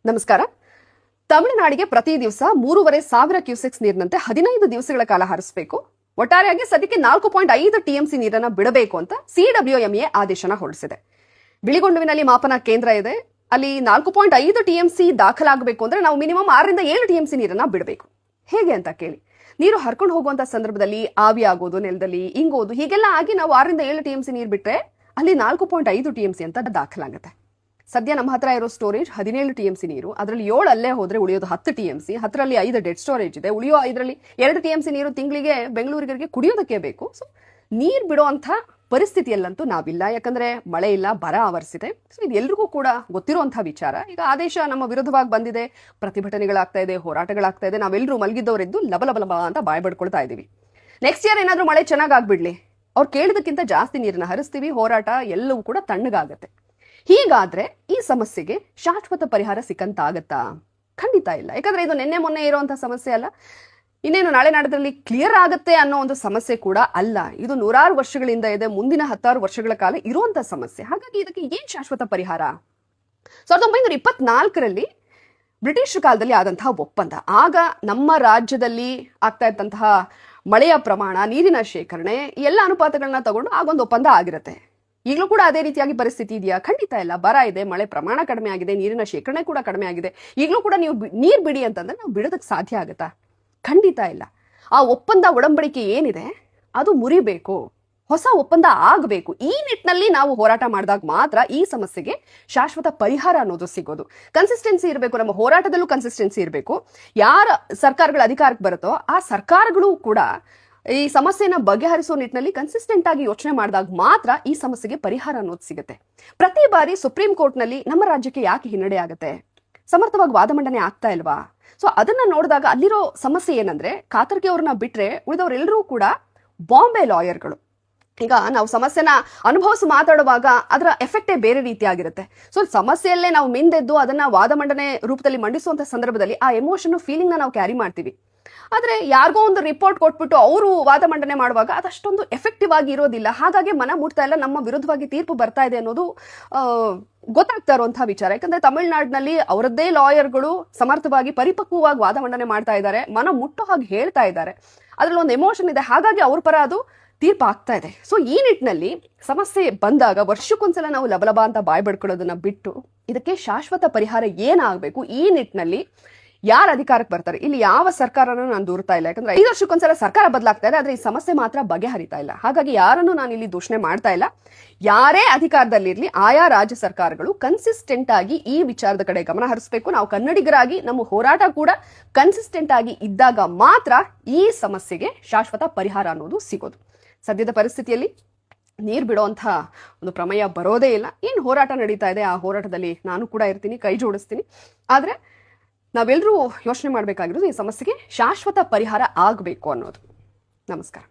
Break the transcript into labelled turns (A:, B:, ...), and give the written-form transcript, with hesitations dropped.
A: ನಮಸ್ಕಾರ. ತಮಿಳುನಾಡಿಗೆ ಪ್ರತಿ ದಿವಸ 3,500 ಕ್ಯೂಸೆಕ್ಸ್ ನೀರಿನಂತೆ 15 ದಿವಸಗಳ ಕಾಲ ಹರಿಸಬೇಕು. ಒಟ್ಟಾರೆಯಾಗಿ ಸದ್ಯಕ್ಕೆ 4.5 ಟಿಎಂಸಿ ನೀರನ್ನ ಬಿಡಬೇಕು ಅಂತ ಸಿಡಬ್ಲ್ಯೂಎಂಎ ಆದೇಶನ ಹೊರಡಿಸಿದೆ. ಬಿಳಿಗೊಂಡುವಿನಲ್ಲಿ ಮಾಪನ ಕೇಂದ್ರ ಇದೆ. ಅಲ್ಲಿ 4.5 ಟಿಎಂಸಿ ದಾಖಲಾಗಬೇಕು ಅಂದ್ರೆ ನಾವು ಮಿನಿಮಮ್ 6ರಿಂದ 7 ಟಿಎಂಸಿ ನೀರನ್ನ ಬಿಡಬೇಕು. ಹೇಗೆ ಅಂತ ಕೇಳಿ, ನೀರು ಹರ್ಕೊಂಡು ಹೋಗುವಂತ ಸಂದರ್ಭದಲ್ಲಿ ಆವಿ ಆಗೋದು, ನೆಲದಲ್ಲಿ ಇಂಗೋದು, ಹೀಗೆಲ್ಲ ಆಗಿ ನಾವು 6ರಿಂದ 7 ಟಿಎಂಸಿ ನೀರು ಬಿಟ್ರೆ ಅಲ್ಲಿ 4.5 ಟಿಎಂಸಿ ಅಂತ ದಾಖಲಾಗುತ್ತೆ. ಸದ್ಯ ನಮ್ಮ ಹತ್ರ ಇರೋ ಸ್ಟೋರೇಜ್ 17 ಟಿಎಂಸಿ ನೀರು. ಅದರಲ್ಲಿ 7 ಅಲ್ಲೇ ಹೋದ್ರೆ ಉಳಿಯೋದು 10 ಟಿಎಂಸಿ. 10ರಲ್ಲಿ 5 ಡೆಡ್ ಸ್ಟೋರೇಜ್ ಇದೆ. ಉಳಿಯೋ 5ರಲ್ಲಿ 2 ಟಿಎಂಸಿ ನೀರು ತಿಂಗಳಿಗೆ ಬೆಂಗಳೂರಿಗೆ ಕುಡಿಯೋದಕ್ಕೆ ಬೇಕು. ಸೊ ನೀರು ಬಿಡುವಂತ ಪರಿಸ್ಥಿತಿಯಲ್ಲಂತೂ ನಾವಿಲ್ಲ. ಯಾಕಂದ್ರೆ ಮಳೆ ಇಲ್ಲ, ಬರ ಆವರಿಸಿದೆ. ಸೊ ಇದು ಎಲ್ರಿಗೂ ಕೂಡ ಗೊತ್ತಿರುವಂತಹ ವಿಚಾರ. ಈಗ ಆದೇಶ ನಮ್ಮ ವಿರುದ್ಧವಾಗಿ ಬಂದಿದೆ, ಪ್ರತಿಭಟನೆಗಳಾಗ್ತಾ ಇದೆ, ಹೋರಾಟಗಳಾಗ್ತಾ ಇದೆ. ನಾವೆಲ್ಲರೂ ಮಲಗಿದ್ದವರೆದ್ದು ಲಬಲಬಲಬ ಅಂತ ಬಾಯ್ ಬಡ್ಕೊಳ್ತಾ ಇದೀವಿ. ನೆಕ್ಸ್ಟ್ ಇಯರ್ ಏನಾದ್ರೂ ಮಳೆ ಚೆನ್ನಾಗಾಗ್ಬಿಡ್ಲಿ, ಅವ್ರು ಕೇಳಿದಕ್ಕಿಂತ ಜಾಸ್ತಿ ನೀರನ್ನ ಹರಿಸ್ತೀವಿ, ಹೋರಾಟ ಎಲ್ಲವೂ ಕೂಡ ತಣ್ಣಗಾಗತ್ತೆ. ಹೀಗಾದ್ರೆ ಈ ಸಮಸ್ಯೆಗೆ ಶಾಶ್ವತ ಪರಿಹಾರ ಸಿಕ್ಕಂತಾಗತ್ತಾ? ಖಂಡಿತ ಇಲ್ಲ. ಯಾಕಂದ್ರೆ ಇದು ನಿನ್ನೆ ಮೊನ್ನೆ ಇರುವಂತಹ ಸಮಸ್ಯೆ ಅಲ್ಲ, ಇನ್ನೇನು ನಾಳೆ ನಾಡದಲ್ಲಿ ಕ್ಲಿಯರ್ ಆಗುತ್ತೆ ಅನ್ನೋ ಒಂದು ಸಮಸ್ಯೆ ಕೂಡ ಅಲ್ಲ. ಇದು ನೂರಾರು ವರ್ಷಗಳಿಂದ ಇದೆ, ಮುಂದಿನ 10 ವರ್ಷಗಳ ಕಾಲ ಇರುವಂತಹ ಸಮಸ್ಯೆ. ಹಾಗಾಗಿ ಇದಕ್ಕೆ ಏನ್ ಶಾಶ್ವತ ಪರಿಹಾರ? 1924ರಲ್ಲಿ ಬ್ರಿಟಿಷ್ ಕಾಲದಲ್ಲಿ ಆದಂತಹ ಒಪ್ಪಂದ. ಆಗ ನಮ್ಮ ರಾಜ್ಯದಲ್ಲಿ ಆಗ್ತಾ ಇದ್ದಂತಹ ಮಳೆಯ ಪ್ರಮಾಣ, ನೀರಿನ ಶೇಖರಣೆ, ಎಲ್ಲ ಅನುಪಾತಗಳನ್ನ ತಗೊಂಡು ಆಗೊಂದು ಒಪ್ಪಂದ ಆಗಿರುತ್ತೆ. ಈಗಲೂ ಕೂಡ ಅದೇ ರೀತಿಯಾಗಿ ಪರಿಸ್ಥಿತಿ ಇದೆಯಾ? ಖಂಡಿತ ಇಲ್ಲ. ಬರ ಇದೆ, ಮಳೆ ಪ್ರಮಾಣ ಕಡಿಮೆ ಆಗಿದೆ, ನೀರಿನ ಶೇಖರಣೆ ಕೂಡ ಕಡಿಮೆ ಆಗಿದೆ. ಈಗಲೂ ಕೂಡ ನೀವು ನೀರು ಬಿಡಿ ಅಂತಂದ್ರೆ ನಾವು ಬಿಡೋದಕ್ಕೆ ಸಾಧ್ಯ ಆಗುತ್ತಾ? ಖಂಡಿತ ಇಲ್ಲ. ಆ ಒಪ್ಪಂದ, ಒಡಂಬಡಿಕೆ ಏನಿದೆ ಅದು ಮುರಿಬೇಕು, ಹೊಸ ಒಪ್ಪಂದ ಆಗಬೇಕು. ಈ ನಿಟ್ಟಿನಲ್ಲಿ ನಾವು ಹೋರಾಟ ಮಾಡಿದಾಗ ಮಾತ್ರ ಈ ಸಮಸ್ಯೆಗೆ ಶಾಶ್ವತ ಪರಿಹಾರ ಅನ್ನೋದು ಸಿಗೋದು. ಕನ್ಸಿಸ್ಟೆನ್ಸಿ ಇರಬೇಕು, ನಮ್ಮ ಹೋರಾಟದಲ್ಲೂ ಕನ್ಸಿಸ್ಟೆನ್ಸಿ ಇರಬೇಕು. ಯಾರ ಸರ್ಕಾರಗಳ ಅಧಿಕಾರಕ್ಕೆ ಬರುತ್ತೋ ಆ ಸರ್ಕಾರಗಳು ಕೂಡ ಈ ಸಮಸ್ಯೆನ ಬಗೆಹರಿಸೋ ನಿಟ್ಟಿನಲ್ಲಿ ಕನ್ಸಿಸ್ಟೆಂಟ್ ಆಗಿ ಯೋಚನೆ ಮಾಡಿದಾಗ ಮಾತ್ರ ಈ ಸಮಸ್ಯೆಗೆ ಪರಿಹಾರ ಅನ್ನೋದು ಸಿಗುತ್ತೆ. ಪ್ರತಿ ಬಾರಿ ಸುಪ್ರೀಂ ಕೋರ್ಟ್ ನಲ್ಲಿ ನಮ್ಮ ರಾಜ್ಯಕ್ಕೆ ಯಾಕೆ ಹಿನ್ನಡೆ ಆಗುತ್ತೆ? ಸಮರ್ಥವಾಗಿ ವಾದ ಮಂಡನೆ ಆಗ್ತಾ ಇಲ್ವಾ? ಸೊ ಅದನ್ನ ನೋಡಿದಾಗ ಅಲ್ಲಿರೋ ಸಮಸ್ಯೆ ಏನಂದ್ರೆ, ಕಾತರ್ಗೆ ಅವ್ರನ್ನ ಬಿಟ್ರೆ ಉಳಿದವರೆಲ್ಲರೂ ಕೂಡ ಬಾಂಬೆ ಲಾಯರ್ಗಳು. ಈಗ ನಾವು ಸಮಸ್ಯೆನ ಅನುಭವಿಸಿ ಮಾತಾಡುವಾಗ ಅದರ ಎಫೆಕ್ಟೇ ಬೇರೆ ರೀತಿಯಾಗಿರುತ್ತೆ. ಸೊ ಸಮಸ್ಯೆಯಲ್ಲೇ ನಾವು ಮಿಂದೆದ್ದು ಅದನ್ನ ವಾದ ಮಂಡನೆ ರೂಪದಲ್ಲಿ ಮಂಡಿಸುವಂತ ಸಂದರ್ಭದಲ್ಲಿ ಆ ಎಮೋಷನ್, ಫೀಲಿಂಗ್ ನ ನಾವು ಕ್ಯಾರಿ ಮಾಡ್ತೀವಿ. ಆದ್ರೆ ಯಾರಿಗೋ ಒಂದು ರಿಪೋರ್ಟ್ ಕೊಟ್ಬಿಟ್ಟು ಅವರು ವಾದ ಮಂಡನೆ ಮಾಡುವಾಗ ಅದಷ್ಟೊಂದು ಎಫೆಕ್ಟಿವ್ ಆಗಿ ಇರೋದಿಲ್ಲ. ಹಾಗಾಗಿ ಮನ ಮುಟ್ತಾ ಇಲ್ಲ, ನಮ್ಮ ವಿರುದ್ಧವಾಗಿ ತೀರ್ಪು ಬರ್ತಾ ಇದೆ ಅನ್ನೋದು ಗೊತ್ತಾಗ್ತಾ ಇರುವಂತಹ ವಿಚಾರ. ಯಾಕಂದ್ರೆ ತಮಿಳುನಾಡಿನಲ್ಲಿ ಅವರದ್ದೇ ಲಾಯರ್ಗಳು ಸಮರ್ಥವಾಗಿ, ಪರಿಪಕ್ವವಾಗಿ ವಾದ ಮಂಡನೆ ಮಾಡ್ತಾ ಇದ್ದಾರೆ, ಮನ ಮುಟ್ಟೋ ಹಾಗೆ ಹೇಳ್ತಾ ಇದ್ದಾರೆ. ಅದ್ರಲ್ಲಿ ಒಂದು ಎಮೋಷನ್ ಇದೆ, ಹಾಗಾಗಿ ಅವ್ರ ಪರ ಅದು ತೀರ್ಪು ಆಗ್ತಾ ಇದೆ. ಸೊ ಈ ನಿಟ್ಟಿನಲ್ಲಿ ಸಮಸ್ಯೆ ಬಂದಾಗ ವರ್ಷಕ್ಕೊಂದ್ಸಲ ನಾವು ಲಬಲಬ ಅಂತ ಬಾಯ್ ಬಡ್ಕೊಳ್ಳೋದನ್ನ ಬಿಟ್ಟು ಇದಕ್ಕೆ ಶಾಶ್ವತ ಪರಿಹಾರ ಏನಾಗಬೇಕು, ಈ ನಿಟ್ಟಿನಲ್ಲಿ ಯಾರ ಅಧಿಕಾರಕ್ಕೆ ಬರ್ತಾರೆ, ಇಲ್ಲಿ ಯಾವ ಸರ್ಕಾರನೂ ನಾನು ದೂರ್ತಾ ಇಲ್ಲ. ಯಾಕಂದ್ರೆ 5 ವರ್ಷಕ್ಕೊಂದ್ಸಲ ಸರ್ಕಾರ ಬದಲಾಗ್ತಾ ಇದೆ, ಆದ್ರೆ ಈ ಸಮಸ್ಯೆ ಮಾತ್ರ ಬಗೆಹರಿತಾ ಇಲ್ಲ. ಹಾಗಾಗಿ ಯಾರನ್ನು ನಾನು ಇಲ್ಲಿ ದೂಷಣೆ ಮಾಡ್ತಾ ಇಲ್ಲ. ಯಾರೇ ಅಧಿಕಾರದಲ್ಲಿರ್ಲಿ, ಆಯಾ ರಾಜ್ಯ ಸರ್ಕಾರಗಳು ಕನ್ಸಿಸ್ಟೆಂಟ್ ಆಗಿ ಈ ವಿಚಾರದ ಕಡೆ ಗಮನ ಹರಿಸಬೇಕು. ನಾವು ಕನ್ನಡಿಗರಾಗಿ ನಮ್ಮ ಹೋರಾಟ ಕೂಡ ಕನ್ಸಿಸ್ಟೆಂಟ್ ಆಗಿ ಇದ್ದಾಗ ಮಾತ್ರ ಈ ಸಮಸ್ಯೆಗೆ ಶಾಶ್ವತ ಪರಿಹಾರ ಅನ್ನೋದು ಸಿಗೋದು. ಸದ್ಯದ ಪರಿಸ್ಥಿತಿಯಲ್ಲಿ ನೀರು ಬಿಡುವಂತ ಒಂದು ಪ್ರಮೇಯ ಬರೋದೇ ಇಲ್ಲ. ಏನು ಹೋರಾಟ ನಡೀತಾ ಇದೆ, ಆ ಹೋರಾಟದಲ್ಲಿ ನಾನು ಕೂಡ ಇರ್ತೀನಿ, ಕೈ ಜೋಡಿಸ್ತೀನಿ. ಆದ್ರೆ ನಾವೆಲ್ಲರೂ ಯೋಚನೆ ಮಾಡಬೇಕಾಗಿರೋದು ಈ ಸಮಸ್ಯೆಗೆ ಶಾಶ್ವತ ಪರಿಹಾರ ಆಗಬೇಕು ಅನ್ನೋದು. ನಮಸ್ಕಾರ.